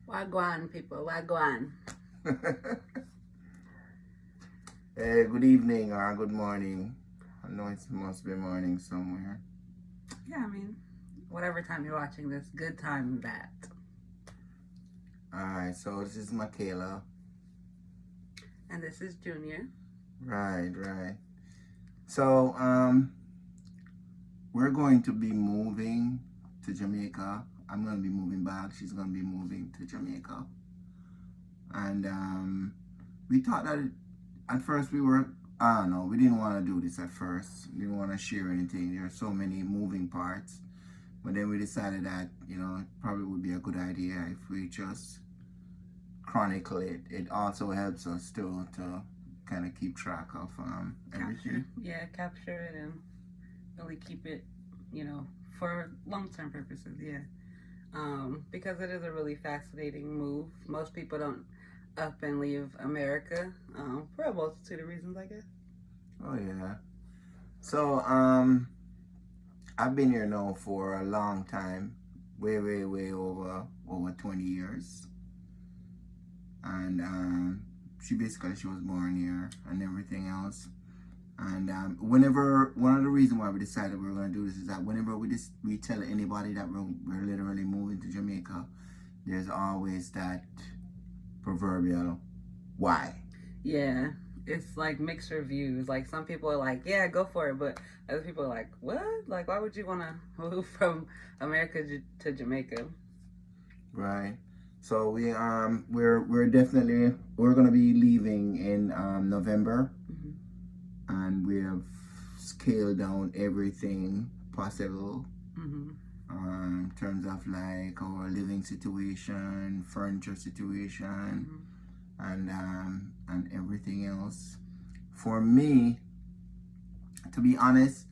Wagwan, people, wagwan. Hey, good evening or good morning. I know it must be morning somewhere. Yeah, I mean, whatever time you're watching this, good time that. Alright, so this is Makayla. And this is Junior. Right. So, we're going to be moving to Jamaica. I'm going to be moving back. She's going to be moving to Jamaica. And we thought that at first I don't know, we didn't want to do this at first. We didn't want to share anything. There are so many moving parts. But then we decided that, it probably would be a good idea if we just chronicle it. It also helps us still to kind of keep track of everything. Capture it and really keep it, for long-term purposes, yeah. Because it is a really fascinating move. Most people don't up and leave America for a multitude of reasons, I guess. Oh, yeah. So, I've been here now for a long time, way over 20 years. And she was born here and everything else. And one of the reasons why we decided we were going to do this is that whenever we tell anybody that we're literally moving to Jamaica, there's always that proverbial why. Yeah, it's like mixed reviews. Like some people are like, "Yeah, go for it," but other people are like, "What? Like, why would you want to move from America to Jamaica?" Right. So we're definitely gonna be leaving in November, and we have scaled down everything possible. In terms of like our living situation, furniture situation, and everything else. For me, to be honest,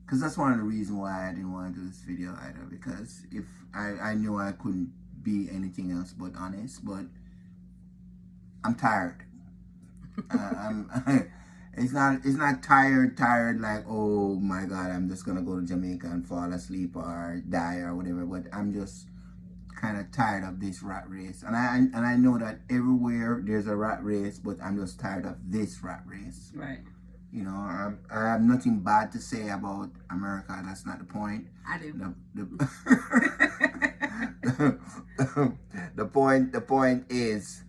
because that's one of the reasons why I didn't want to do this video either. Because if I knew I couldn't be anything else but honest, but I'm tired. It's not tired like, oh my god, I'm just gonna go to Jamaica and fall asleep or die or whatever. But I'm just kind of tired of this rat race, and I know that everywhere there's a rat race, but I'm just tired of this rat race. Right. I have nothing bad to say about America. That's not the point. I do. The point is,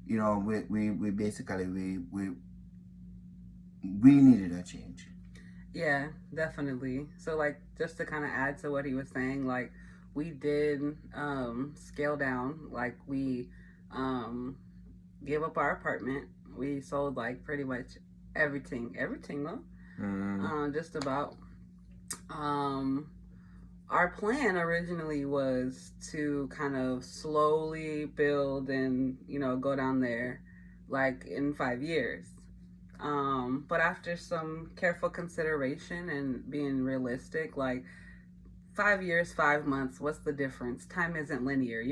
we basically we needed a change. Yeah, definitely. So like just to kind of add to what he was saying, like we did scale down. Like we gave up our apartment. We sold like pretty much everything though. Just about. Our plan originally was to kind of slowly build and go down there like in 5 years. But after some careful consideration and being realistic, like 5 years, 5 months, what's the difference? Time isn't linear.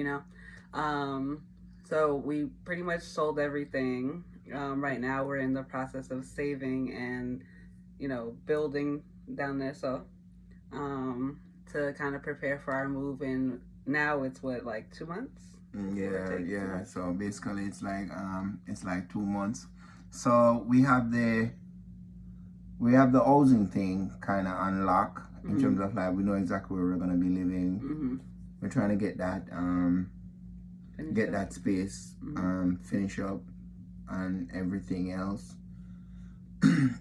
So we pretty much sold everything. Right now we're in the process of saving and building down there. So to kind of prepare for our move, and now it's what, like 2 months? Yeah. So basically it's like 2 months. So we have the housing thing kind of unlocked in terms of like we know exactly where we're gonna be living. We're trying to get that that space finish up and everything else.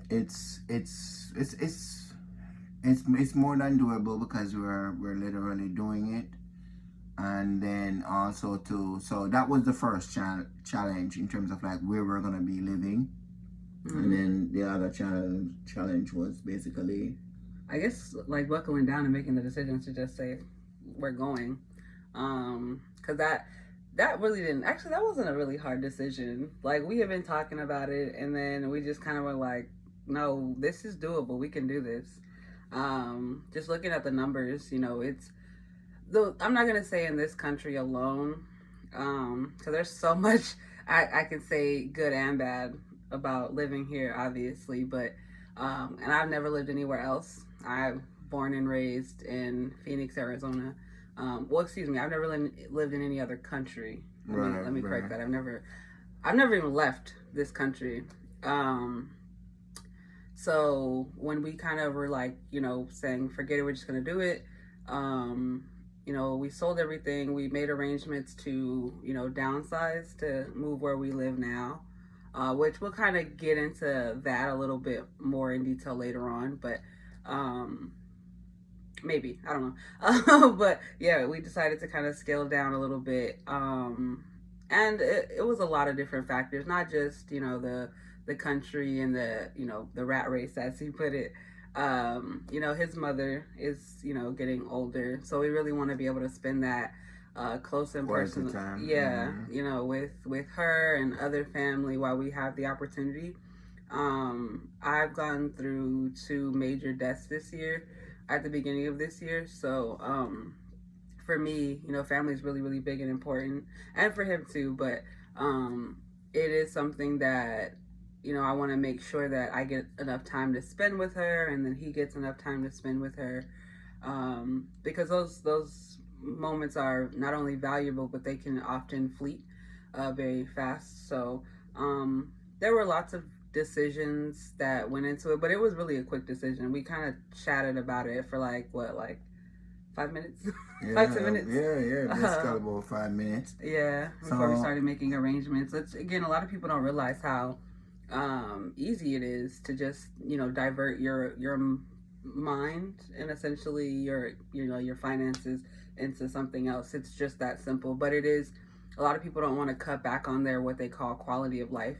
It's more than doable because we're literally doing it. And then also so that was the first challenge in terms of like where we're gonna be living. And then the other challenge was basically, I guess, like buckling down and making the decision to just say we're going, because that really didn't, actually, that wasn't a really hard decision. Like we had been talking about it, and then we just kind of were like, no, this is doable, we can do this. Just looking at the numbers, it's though I'm not gonna say in this country alone, because there's so much I can say good and bad about living here, obviously, but and I've never lived anywhere else. I'm born and raised in Phoenix, Arizona, Well, excuse me, I've never lived in any other country. Let me correct Right. that. I've never even left this country. So when we kind of were like, saying, forget it, we're just going to do it. We sold everything. We made arrangements to, downsize to move where we live now, which we'll kind of get into that a little bit more in detail later on. But maybe, I don't know. But yeah, we decided to kind of scale down a little bit. And it was a lot of different factors, not just, the country and the rat race, as he put it. His mother is, getting older, so we really want to be able to spend that close and personal, yeah, with her and other family while we have the opportunity. I've gone through 2 major deaths this year, at the beginning of this year, so for me, family is really, really big and important, and for him too. But it is something that I want to make sure that I get enough time to spend with her, and then he gets enough time to spend with her, because those moments are not only valuable, but they can often fleet very fast. So there were lots of decisions that went into it, but it was really a quick decision. We kind of chatted about it for like 5 minutes, Yeah, 5 to 10 minutes. Just got about 5 minutes. Yeah, before we started making arrangements. Again, a lot of people don't realize how easy it is to just divert your mind and essentially your finances into something else. It's just that simple. But it is, a lot of people don't want to cut back on their what they call quality of life.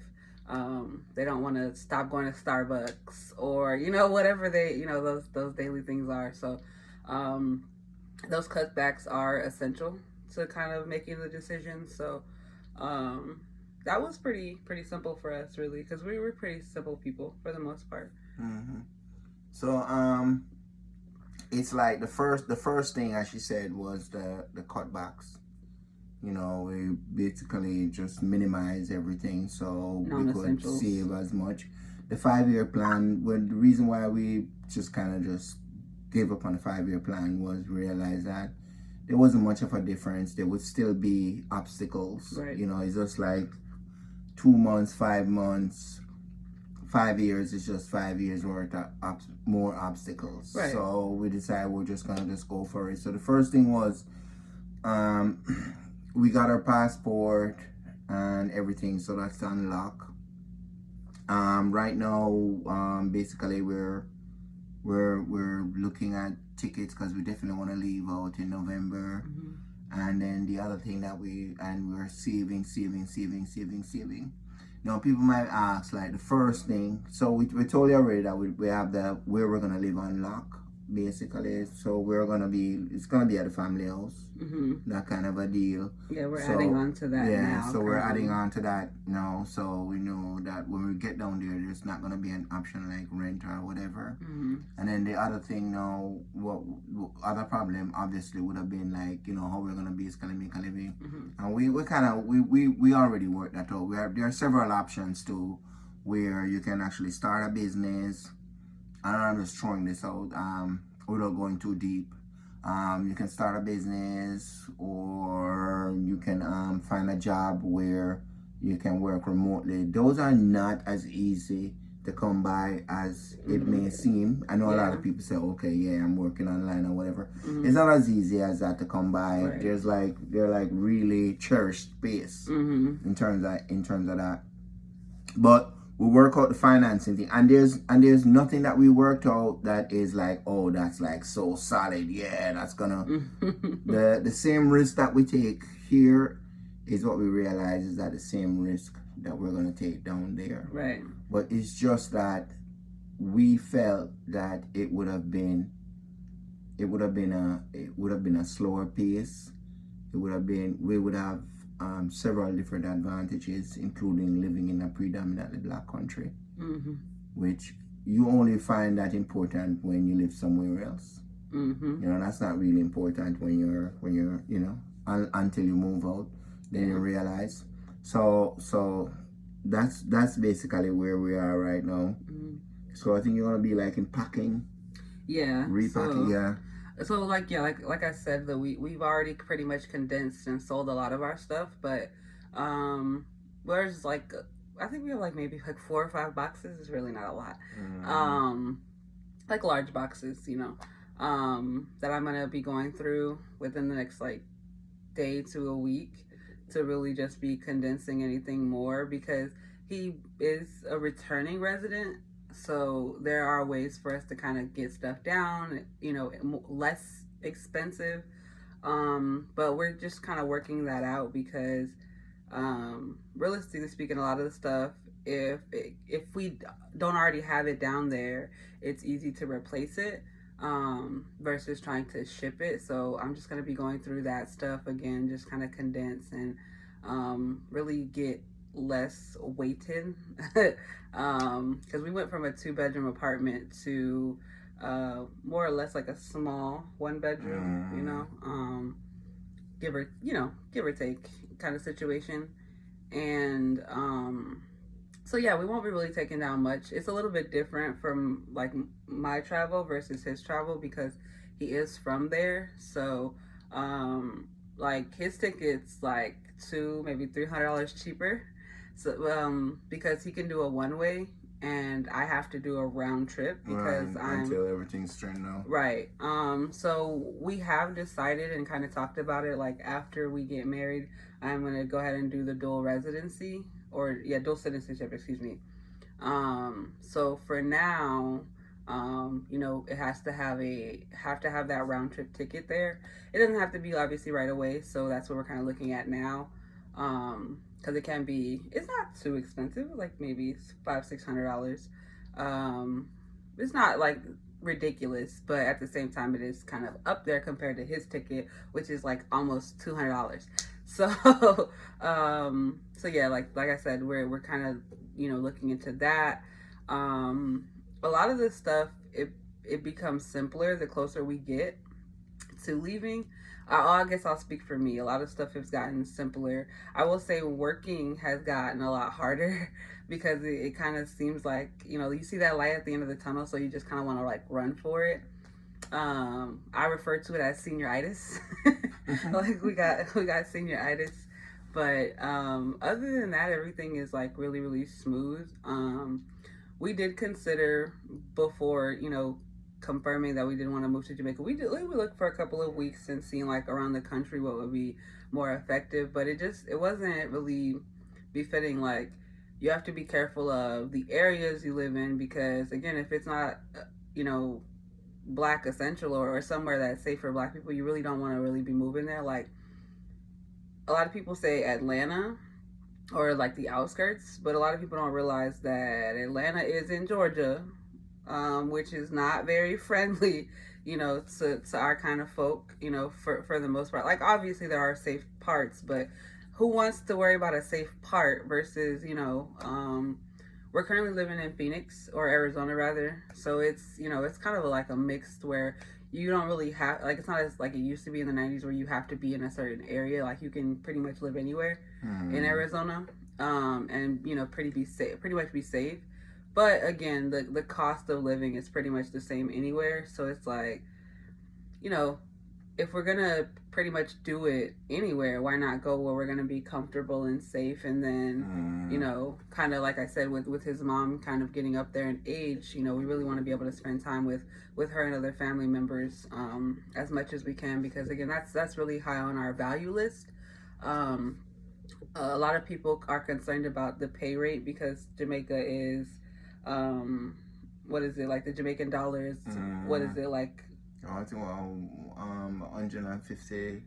They don't want to stop going to Starbucks or whatever they those daily things are. So those cutbacks are essential to kind of making the decision. So that was pretty simple for us, really, because we were pretty simple people for the most part. Mm-hmm. So it's like the first thing, as she said, was the cutbacks. We basically just minimize everything so we could save as much. The 5-year plan, well, the reason why we just kind of just gave up on the 5-year plan was realize that there wasn't much of a difference. There would still be obstacles. Right. It's just like 2 months, 5 months. 5 years is just 5 years worth of more obstacles. Right. So we decided we're just gonna just go for it. So the first thing was, we got our passport and everything, so that's unlocked. Right now, basically we're looking at tickets because we definitely want to leave out in November. Mm-hmm. And then the other thing that we're saving. Now people might ask, like, the first thing. So we told you already that we have the where we're gonna live on lock, basically. So it's gonna be at the family house. Mm-hmm. That kind of a deal. Yeah, we're adding on to that now. Yeah, so we're adding on to that now. So we know that when we get down there, there's not gonna be an option like rent or whatever. Mm-hmm. And then the other thing now, what other problem obviously would have been like, how we're gonna basically make a living. Mm-hmm. And we already worked that out. There are several options too, where you can actually start a business. And I'm just throwing this out without going too deep. You can start a business, or you can find a job where you can work remotely. Those are not as easy to come by as it may seem. I know a lot of people say, okay, yeah, I'm working online or whatever. Mm-hmm. It's not as easy as that to come by. Right. They're like really cherished space in terms of that. But we work out the financing thing, and there's nothing that we worked out that is like, oh, that's like so solid. Yeah, that's gonna the same risk that we take here is what we realize is that the same risk that we're gonna take down there. Right. But it's just that we felt that it would have been a slower pace. We would have several different advantages, including living in a predominantly black country, which you only find that important when you live somewhere else. That's not really important when you're until you move out, then you realize. So that's basically where we are right now. So I think you're gonna be like in packing, repacking, So like yeah, like I said, we've already pretty much condensed and sold a lot of our stuff, but um, where's like I think we have like maybe like 4 or 5 boxes. It's really not a lot. Mm. Um, like large boxes, that I'm gonna be going through within the next like day to a week to really just be condensing anything more because he is a returning resident. So there are ways for us to kind of get stuff down, less expensive. But we're just kind of working that out because, realistically speaking, a lot of the stuff, if we don't already have it down there, it's easy to replace it, versus trying to ship it. So I'm just gonna be going through that stuff again, just kind of condense and really get less weighted. Because we went from a 2 bedroom apartment to more or less like a small 1 bedroom, give or take kind of situation. And so yeah, we won't be really taking down much. It's a little bit different from like my travel versus his travel because he is from there. So like his tickets like maybe $300 cheaper. So because he can do a one way and I have to do a round trip because Right, until everything's straightened out. Right. So we have decided and kind of talked about it. Like after we get married, I'm gonna go ahead and do the dual residency or yeah, dual citizenship. Excuse me. So for now, it has to have that round trip ticket there. It doesn't have to be obviously right away. So that's what we're kind of looking at now. Because it's not too expensive, like maybe $500-600. It's not like ridiculous, but at the same time, it is kind of up there compared to his ticket, which is like almost $200. So, so yeah, like I said, we're kind of looking into that. A lot of this stuff it becomes simpler the closer we get to leaving. I guess I'll speak for me. A lot of stuff has gotten simpler. I will say working has gotten a lot harder because it kind of seems like you see that light at the end of the tunnel, so you just kind of want to like run for it. I refer to it as senioritis. Like we got senioritis, but other than that, everything is like really really smooth. We did consider before confirming that we didn't want to move to Jamaica. We looked for a couple of weeks and seeing like around the country what would be more effective, but it wasn't really befitting. Like you have to be careful of the areas you live in because again, if it's not black essential or somewhere that's safe for black people, you really don't want to really be moving there. Like a lot of people say Atlanta or like the outskirts, but a lot of people don't realize that Atlanta is in Georgia, which is not very friendly, to our kind of folk, for the most part. Like obviously there are safe parts, but who wants to worry about a safe part versus, we're currently living in Phoenix or Arizona rather. So it's kind of like a mixed where you don't really have like it's not as like it used to be in the 90s where you have to be in a certain area. Like you can pretty much live anywhere in Arizona, and pretty much be safe. But again, the cost of living is pretty much the same anywhere. So it's like, if we're gonna pretty much do it anywhere, why not go where we're gonna be comfortable and safe? And then, kind of like I said, with his mom kind of getting up there in age, we really want to be able to spend time with her and other family members as much as we can because again, that's really high on our value list. A lot of people are concerned about the pay rate because Jamaica is what is it like the Jamaican dollars? What is it like? I think $150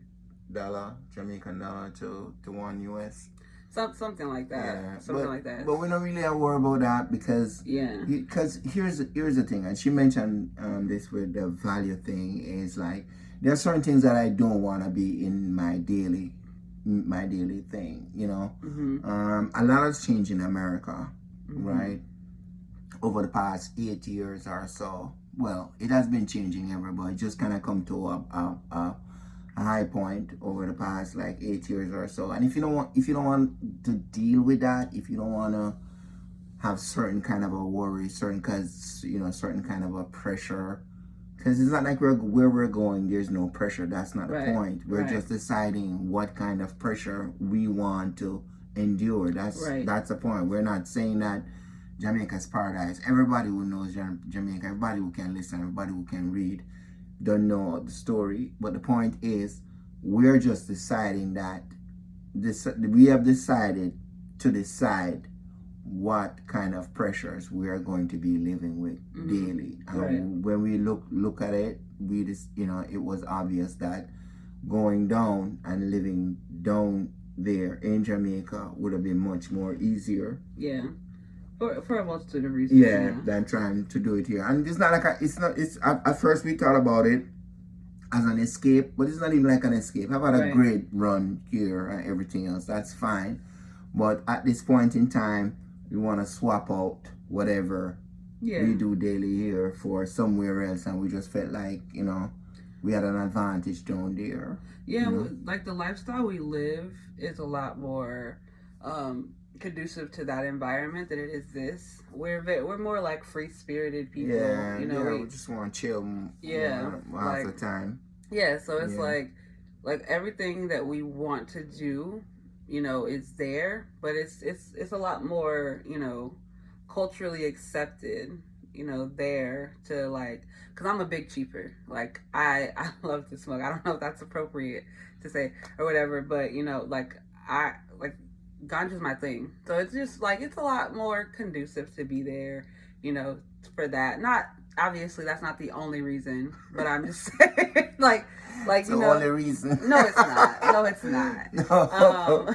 Jamaican dollar to $1 US. Something like that. Yeah, something like that. But we don't really worry about that because here's the thing, and she mentioned this with the value thing is like there are certain things that I don't want to be in my daily thing. A lot has changed in America, right? Over the past 8 years or so. Well, it has been changing everybody. Just kind of come to a high point over the past like 8 years or so. And if you don't want to deal with that, if you don't want to have certain kind of a worry, certain kind of a pressure Because it's not like where we're going, there's no pressure. That's not the point. We're right. just deciding what kind of pressure we want to endure. That's the point. We're not saying that Jamaica's paradise. Everybody who knows Jamaica, everybody who can listen, everybody who can read, don't know the story. But the point is, we're just deciding that we have decided to decide what kind of pressures we are going to be living with daily. When we look at it, we just, it was obvious that going down and living down there in Jamaica would have been much more easier. Yeah. For a multitude of reasons. Yeah, than trying to do it here. And it's not like at first we thought about it as an escape, but it's not even like an escape. I've had a great run here and everything else. That's fine. But at this point in time, we want to swap out whatever we do daily here for somewhere else, and we just felt like, we had an advantage down there. Yeah, like the lifestyle we live is a lot more conducive to that environment than it is this. We're more like free-spirited people. Yeah, we just want to chill half the time. Yeah, so it's like everything that we want to do, is there, but it's a lot more, culturally accepted, there to because I'm a big cheaper. Like I love to smoke. I don't know if that's appropriate to say or whatever, but ganja's my thing. So it's just it's a lot more conducive to be there, for that. Not obviously that's not the only reason, but I'm just saying it's the only reason. No, it's not. No, it's not. No.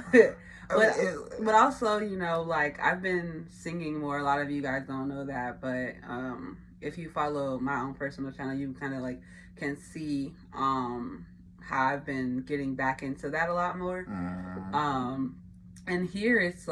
But also, I've been singing more. A lot of you guys don't know that, but if you follow my own personal channel, you kind of can see how I've been getting back into that a lot more. And here it's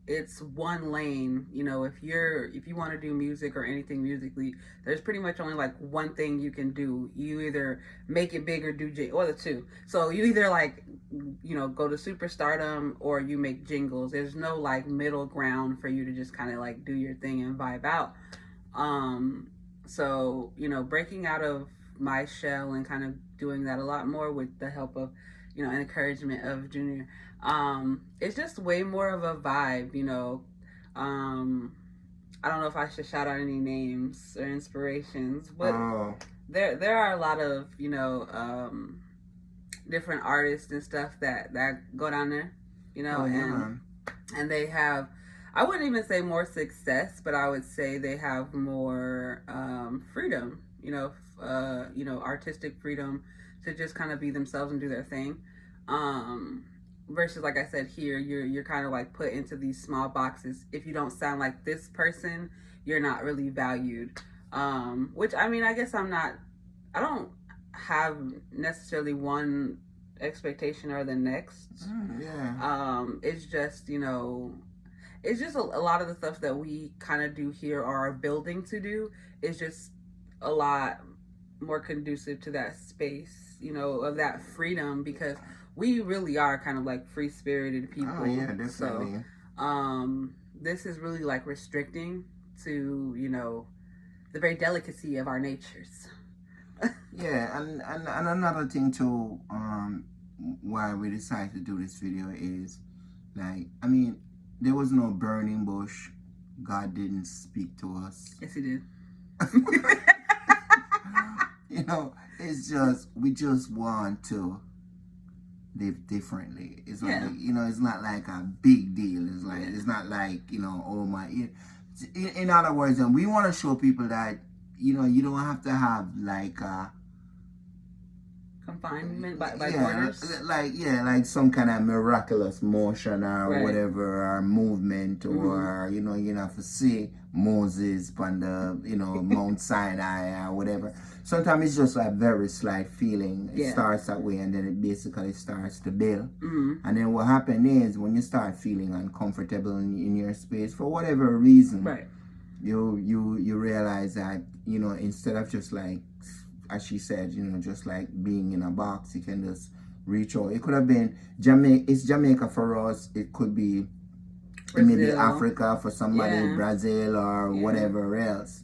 it's one lane. If you want to do music or anything musically, there's pretty much only one thing you can do. You either make it big or do or the two. So you either go to superstardom or you make jingles. There's no middle ground for you to just kind of do your thing and vibe out. So breaking out of my shell and kind of doing that a lot more with the help of and encouragement of Junior. It's just way more of a vibe, I don't know if I should shout out any names or inspirations, but there are a lot of, different artists and stuff that go down there, and they have, I wouldn't even say more success, but I would say they have more freedom, artistic freedom to just kind of be themselves and do their thing. Versus, like I said, here you're kind of put into these small boxes. If you don't sound like this person, you're not really valued. Which I guess I don't have necessarily one expectation or the next. It's just it's just a lot of the stuff that we kind of do here or are building to do is just a lot more conducive to that space, of that freedom, because we really are kind of free-spirited people. Oh, yeah, definitely. So, this is really restricting to, the very delicacy of our natures. Yeah, and another thing too, why we decided to do this video is, there was no burning bush. God didn't speak to us. Yes, he did. It's just, we just want to live differently. It's it's not like a big deal. It's not oh my. In other words, and we want to show people that, you don't have to have confinement by borders. Some kind of miraculous motion or whatever, or movement, or you don't have to see Moses on the Mount Sinai or whatever. Sometimes it's just a very slight feeling. It starts that way, and then it basically starts to build. And then what happens is, when you start feeling uncomfortable in your space for whatever reason, you realize that instead of just as she said, just being in a box, you can just reach out. It could have been Jamaica. It's Jamaica for us. It could be maybe Africa for somebody, Brazil or whatever else.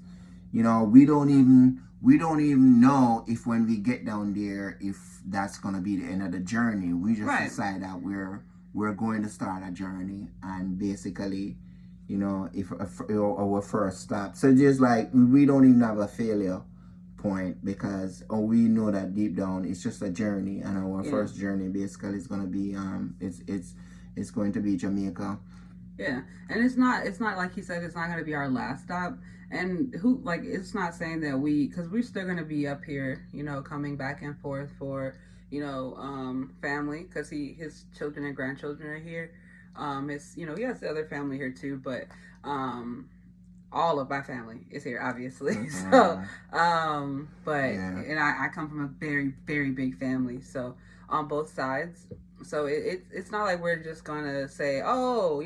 We we don't even know if when we get down there, if that's gonna be the end of the journey. We just decide that we're going to start a journey, and basically, if our first stop. So just like we don't even have a failure point, because we know that deep down it's just a journey, and our first journey basically is gonna be it's going to be Jamaica. Yeah, and it's not like he said, it's not going to be our last stop. And it's not saying that because we're still going to be up here, coming back and forth for, family, because his children and grandchildren are here. He has the other family here too, but all of my family is here, obviously. Mm-hmm. So, and I come from a very, very big family, so on both sides. So it's not like we're just gonna say, oh,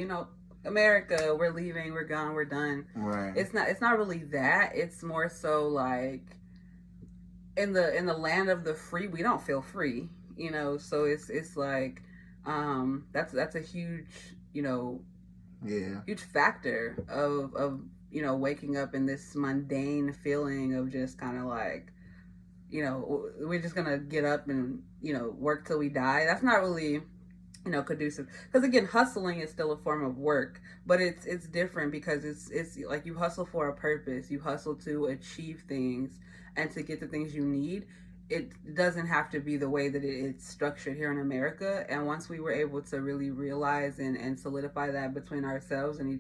America, we're leaving, we're gone, we're done. Right. It's not really that. It's more so like in the land of the free, we don't feel free, So it's like that's a huge, huge factor of waking up in this mundane feeling of just kind of like, we're just gonna get up and work till we die. That's not really conducive, because again, hustling is still a form of work, but it's different, because it's like you hustle for a purpose, you hustle to achieve things and to get the things you need. It doesn't have to be the way that it's structured here in America. And once we were able to really realize and solidify that between ourselves and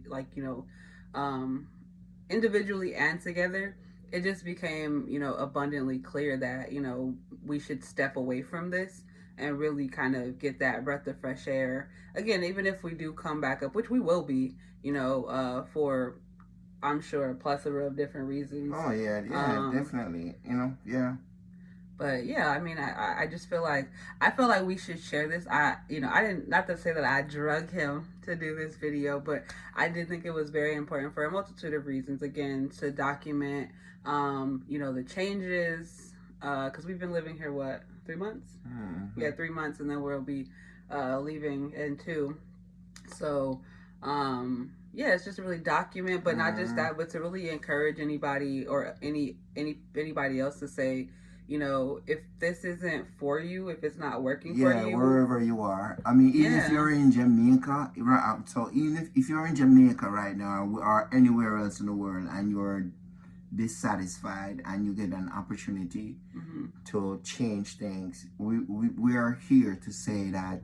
individually and together, it just became abundantly clear that we should step away from this and really kind of get that breath of fresh air again, even if we do come back up, which we will be, for, I'm sure, a plethora of different reasons. Oh yeah, definitely, yeah. But yeah, I mean, I just feel like we should share this. I didn't, not to say that I drug him to do this video, but I did think it was very important for a multitude of reasons. Again, to document, the changes, because we've been living here 3 months? Mm-hmm. Yeah, 3 months, and then we'll be leaving in 2. So, it's just to really document, but not just that, but to really encourage anybody or anybody else to say, if this isn't for you, if it's not working for you. Yeah, wherever you are. I mean, even if you're in Jamaica, right? So even if you're in Jamaica right now, or anywhere else in the world, and you're dissatisfied and you get an opportunity to change things, we are here to say that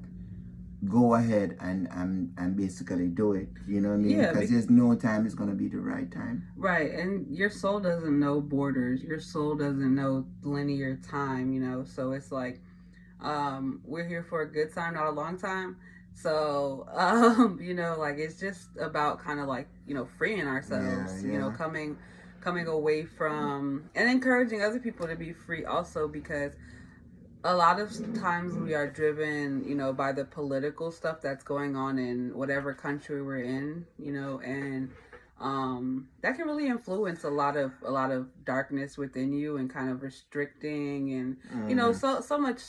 go ahead and basically do it, you know what I mean? Because there's no time is going to be the right time, right? And your soul doesn't know borders, your soul doesn't know linear time, so it's like we're here for a good time, not a long time. So it's just about kind of like freeing ourselves, coming away from, and encouraging other people to be free also, because a lot of times we are driven, by the political stuff that's going on in whatever country we're in, and that can really influence a lot of darkness within you, and kind of restricting, and so much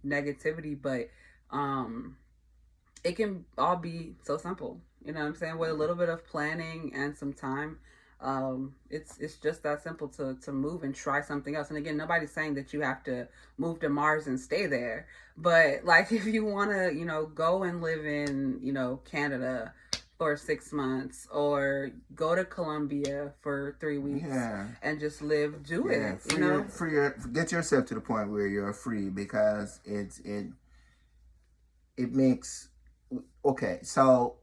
negativity, but it can all be so simple, what I'm saying, with a little bit of planning and some time. It's just that simple to move and try something else. And again, nobody's saying that you have to move to Mars and stay there, but like if you want to go and live in Canada for 6 months, or go to Colombia for 3 weeks, and just live, do it, get yourself to the point where you're free, because it makes, okay, so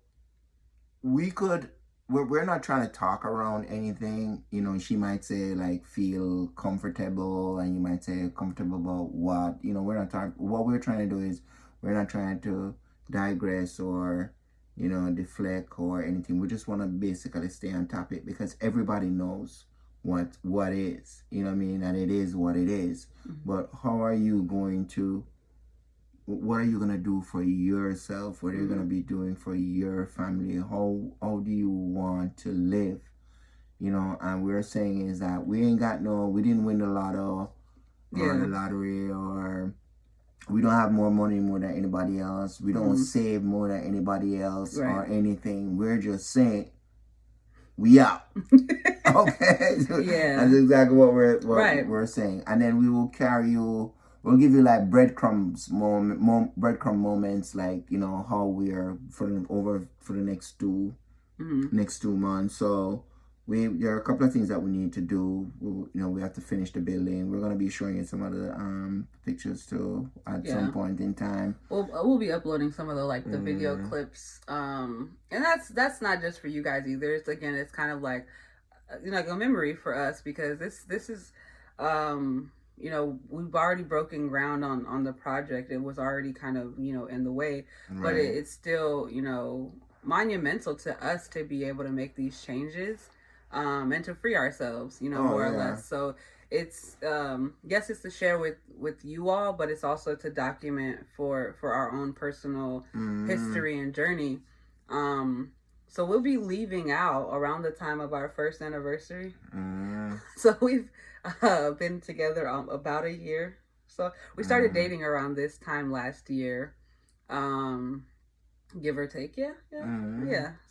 we're not trying to talk around anything. She might say like feel comfortable, and you might say comfortable about what, we're not talking. What we're trying to do is, we're not trying to digress or deflect or anything. We just want to basically stay on topic, because everybody knows what is, what I mean, and it is what it is. Mm-hmm. But what are you going to do for yourself? What are you going to be doing for your family? How do you want to live? And we're saying is that we didn't win the lotto or the lottery, or we don't have more money more than anybody else. We don't save more than anybody else, or anything. We're just saying we out. Okay, Yeah. that's exactly what Right. we're saying. And then we will carry you. We'll give you like breadcrumbs, breadcrumb moments, like how we are for the next 2 months. So there are a couple of things that we need to do. We have to finish the building. We're gonna be showing you some of the pictures too at some point in time. We'll be uploading some of the video clips. And that's not just for you guys either. It's kind of like like a memory for us, because this is we've already broken ground on the project. It was already kind of in the way, but it's still monumental to us to be able to make these changes, and to free ourselves, more or less. So it's yes, it's to share with you all, but it's also to document for our own personal history and journey. So we'll be leaving out around the time of our first anniversary. So we've been together about a year. So we started dating around this time last year, give or take. Yeah.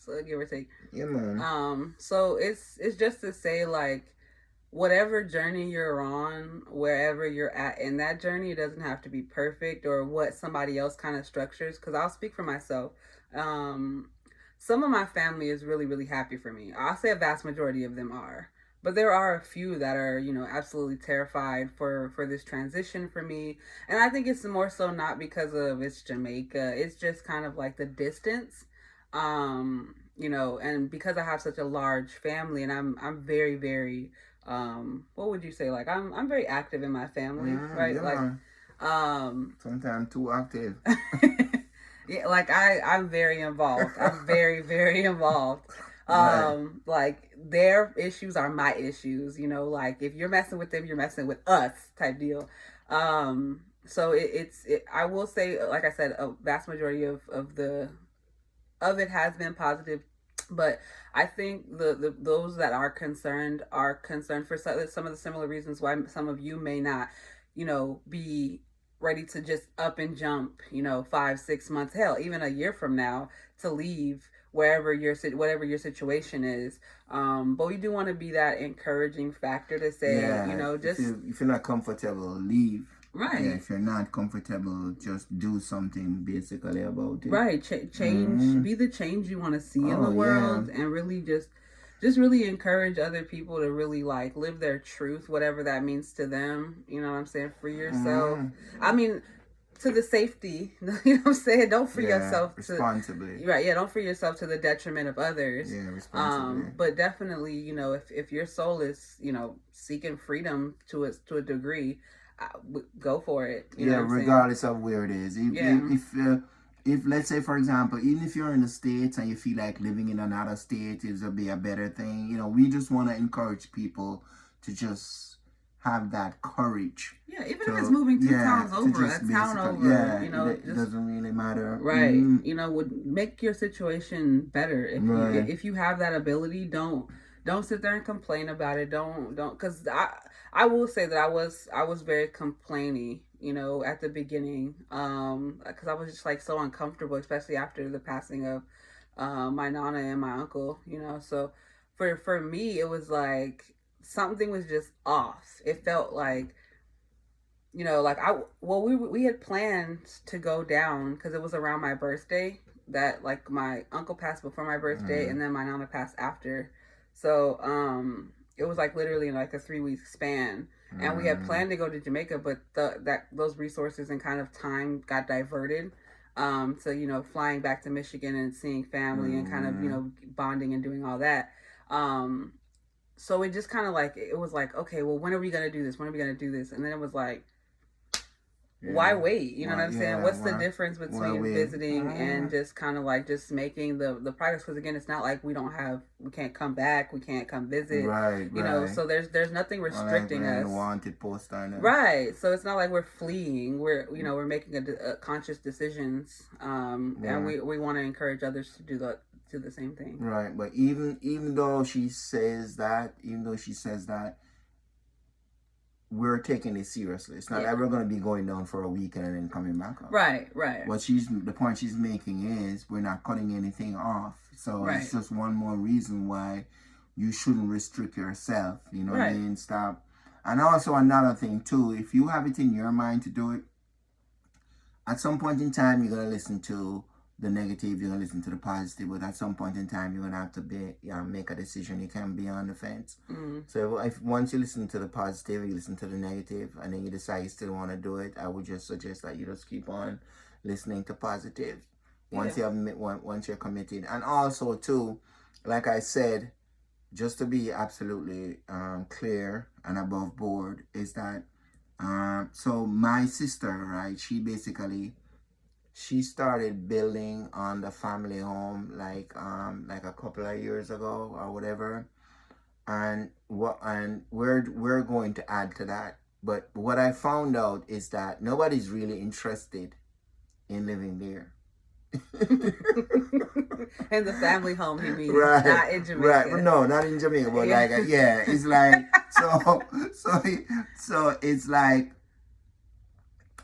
So give or take. Yeah, man. So it's just to say, like, whatever journey you're on, wherever you're at in that journey, it doesn't have to be perfect or what somebody else kind of structures. Because I'll speak for myself. Some of my family is really, really happy for me. I'll say a vast majority of them are. But there are a few that are, absolutely terrified for this transition for me. And I think it's more so not because of it's Jamaica. It's just kind of like the distance. And because I have such a large family, and I'm very, very, what would you say? Like, I'm very active in my family, right? Yeah. Like, sometimes too active. Yeah, like I'm very involved. I'm very, very involved. Like, their issues are my issues, like if you're messing with them, you're messing with us type deal. So I will say, like I said, a vast majority of it has been positive, but I think those that are concerned for some of the similar reasons why some of you may not, be ready to just up and jump, 5-6 months, hell, even a year from now, to leave whatever your situation is. But we do want to be that encouraging factor to say, just if you're not comfortable, leave. Right. Yeah, if you're not comfortable, just do something basically about it. Right. Change. Be the change you want to see in the world, and really just really encourage other people to really like live their truth, whatever that means to them. You know what I'm saying? For yourself. I mean, to the safety. You know what I'm saying? Don't free yourself responsibly. Right. Yeah. Don't free yourself to the detriment of others. Yeah, responsibly. But definitely, if your soul is, seeking freedom to a degree, go for it. You know what I'm regardless of where it is. If let's say, for example, even if you're in the States and you feel like living in another state is be a better thing, we just want to encourage people to just have that courage. Yeah, even if it's moving 2 towns over, a town over, yeah, it doesn't really matter. Right. Would make your situation better. If you have that ability, don't sit there and complain about it. Don't, because I will say that I was very complainy, at the beginning, because I was just like so uncomfortable, especially after the passing of my nana and my uncle, so for me it was like something was just off. It felt like, like we had planned to go down because it was around my birthday, that like my uncle passed before my birthday and then my nana passed after. So it was like literally in like a 3-week span, and we had planned to go to Jamaica, but those resources and kind of time got diverted. So flying back to Michigan and seeing family and kind of bonding and doing all that. So it just kind of like, it was like, okay, well, when are we gonna do this? When are we gonna do this? And then it was like, why wait? You know what I'm saying? What's the difference between visiting and just kind of like just making the progress? Because again, it's not like we can't come back, we can't come visit, right? So there's nothing restricting us. Wanted post on it. Right. So it's not like we're fleeing. We're we're making a conscious decisions, and we want to encourage others to do the same thing. Right. But even though she says that, we're taking it seriously. It's not that we're going to be going down for a weekend and then coming back up. Right. The point she's making is we're not cutting anything off. So it's just one more reason why you shouldn't restrict yourself. You know what I Right. mean? Stop. And also another thing too, if you have it in your mind to do it, at some point in time you're gonna listen to the negative, you're gonna listen to the positive, but at some point in time you're gonna have to make a decision. You can't be on the fence. So if once you listen to the positive, you listen to the negative, and then you decide you still want to do it, I would just suggest that you just keep on listening to positive. Once you have once you're committed, and also too, like I said, just to be absolutely clear and above board, is that so my sister, right? She started building on the family home like a couple of years ago or whatever, and we're going to add to that. But what I found out is that nobody's really interested in living there. In the family home, you mean? Right, Not in Jamaica. right. No, not in Jamaica, but Yeah. it's like so it's like,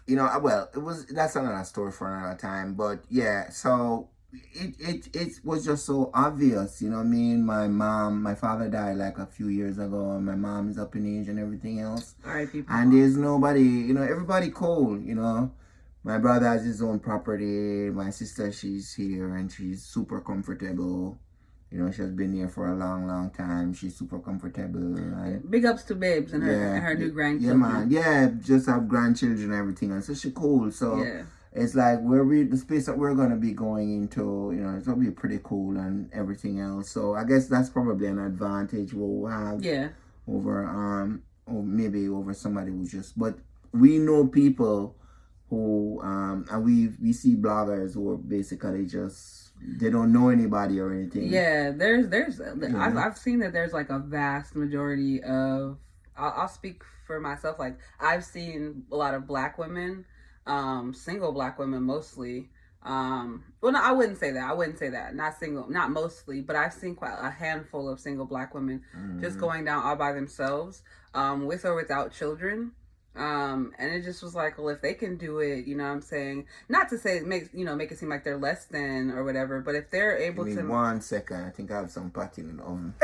you know, well, that's another story for another time, but yeah, so it was just so obvious, you know what I mean? My father died like a few years ago, and my mom is up in age and everything else. All right, people. And there's nobody, you know, everybody cool, you know. My brother has his own property. My sister, she's here and she's super comfortable. You know, she has been here for a long, long time. She's super comfortable. Right? Big ups to Babes and her new grandchildren. Yeah, man. Yeah, just have grandchildren and everything. And so she's cool. So it's like the space that we're going to be going into, you know, it's going to be pretty cool and everything else. So I guess that's probably an advantage we'll have over, or maybe over somebody who just, but we know people who and we see bloggers who are basically just, they don't know anybody or anything. Yeah, I've seen that there's like a vast majority of, I'll speak for myself, like I've seen a lot of black women, single black women mostly. Well, no, I wouldn't say that. Not single, not mostly, but I've seen quite a handful of single black women just going down all by themselves, with or without children. And it just was like, well, if they can do it, you know what I'm saying? Not to say it make it seem like they're less than or whatever, but if they're able to... 1 second, I think I have some patty in the oven.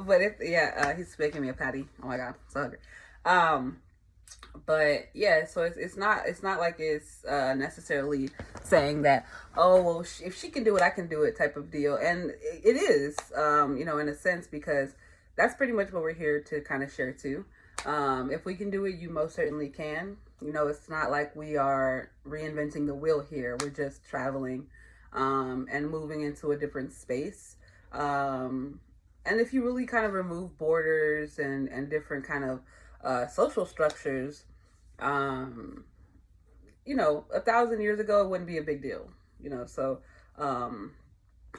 But if, he's making me a patty. Oh my God, so hungry. But yeah, so it's not like it's necessarily saying that, oh, well, if she can do it, I can do it type of deal. And it is, you know, in a sense, because that's pretty much what we're here to kind of share too. If we can do it, you most certainly can. You know, it's not like we are reinventing the wheel here. We're just traveling and moving into a different space. And if you really kind of remove borders and different kind of social structures, you know, 1,000 years ago, it wouldn't be a big deal. You know, so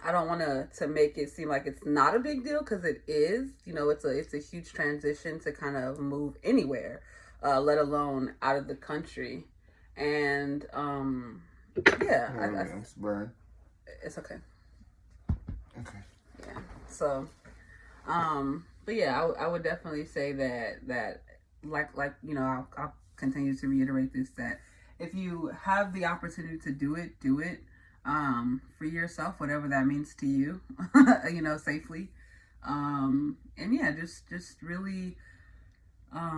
I don't want to make it seem like it's not a big deal, because it is. You know, it's a huge transition to kind of move anywhere, let alone out of the country. And It's burn. It's okay. Okay. Yeah. So, but yeah, I would definitely say that like you know, I'll continue to reiterate this, that if you have the opportunity to do it, do it. For yourself, whatever that means to you, you know, safely. And yeah, just really, I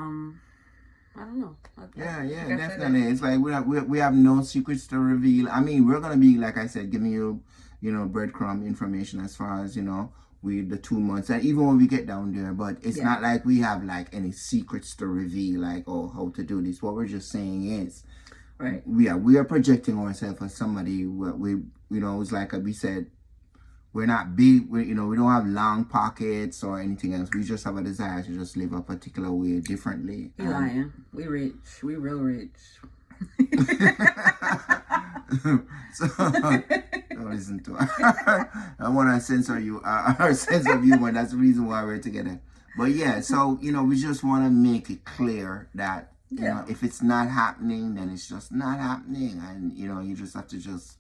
don't know. Yeah, definitely. It's like we have no secrets to reveal. I mean, we're gonna be, like I said, giving you, you know, breadcrumb information as far as, you know, with the 2 months, and even when we get down there. But it's not like we have like any secrets to reveal, like, oh, how to do this. What we're just saying is, right, we are projecting ourselves as somebody. We you know, it's like we said, we're not big. You know, we don't have long pockets or anything else. We just have a desire to just live a particular way differently. You lying? We rich. We real rich. So don't listen to her. I want to censor you. Our sense of humor. That's the reason why we're together. But yeah, so you know, we just want to make it clear that, you know, if it's not happening, then it's just not happening, and you know, you just have to just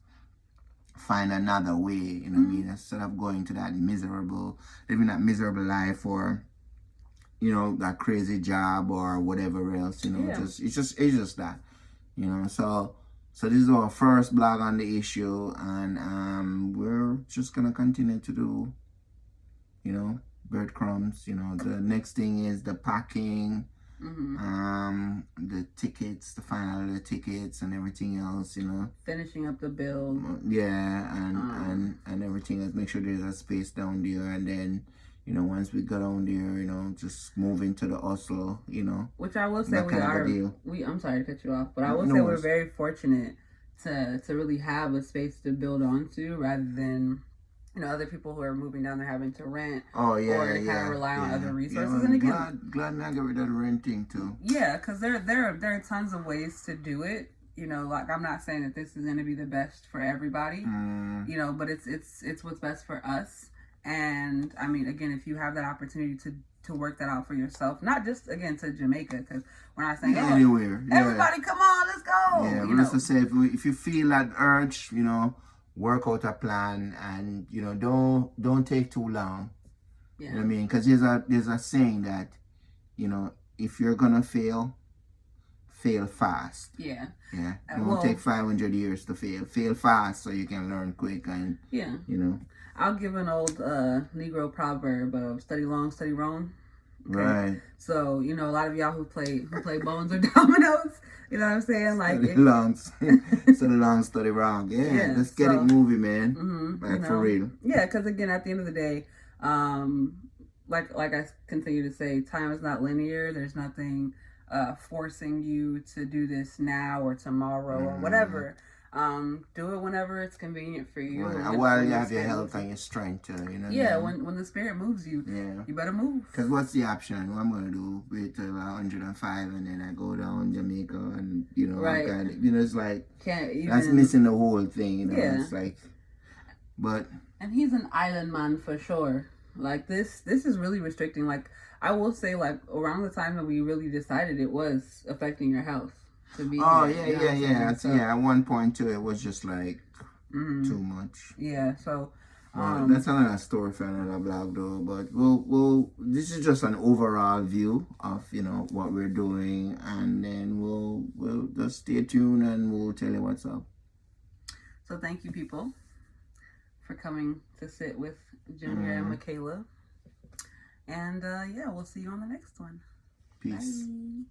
find another way. You know what I mean? Instead of going to that living that miserable life, or, you know, that crazy job or whatever else. You know, it's just that. You know, so this is our first blog on the issue, and we're just gonna continue to do you know, breadcrumbs. You know, the next thing is the packing, the tickets, the final of the tickets and everything else. You know, finishing up the bill. Yeah, and everything else. Make sure there's a space down there, and then, you know, once we go down there, you know, just move into the hustle, you know. Which I will say I'm sorry to cut you off, but I will say we're very fortunate to really have a space to build onto, rather than, you know, other people who are moving down there having to rent. Oh yeah, or to kind of rely on other resources. Yeah, and again, glad I get rid of the renting too. Yeah, because there are tons of ways to do it. You know, like, I'm not saying that this is going to be the best for everybody. You know, but it's what's best for us. And I mean, again, if you have that opportunity to work that out for yourself, not just again to Jamaica, because we're not saying anywhere. Everybody, come on, let's go. Yeah, but let's just say if you feel that urge, you know, work out a plan, and, you know, don't take too long. Yeah. You know what I mean? Because there's a saying that, you know, if you're gonna fail fast. Yeah. Yeah. Don't take 500 years to fail. Fail fast so you can learn quick, and you know. I'll give an old Negro proverb of study long, study wrong. Okay? Right. So, you know, a lot of y'all who play bones or dominoes, you know what I'm saying? Like, study long, study wrong. Yeah, let's get it moving, man. Like, you know, for real. Yeah, because again, at the end of the day, like I continue to say, time is not linear. There's nothing forcing you to do this now or tomorrow or whatever. Do it whenever it's convenient for you. Right. While you have your health and your strength, you know. Yeah, when the spirit moves you, you better move. Because what's the option? What I'm gonna do? Wait till 105 and then I go down Jamaica, and, you know, you know, it's like that's missing the whole thing. You know, it's like, but. And he's an island man for sure. Like, this is really restricting. Like, I will say, like, around the time that we really decided, it was affecting your health. Yeah. At one point too, it was just like too much. Yeah, so that's another story for another blog though. But we'll this is just an overall view of, you know, what we're doing, and then we'll just stay tuned and we'll tell you what's up. So thank you, people, for coming to sit with Junior and Makayla. And we'll see you on the next one. Peace. Bye.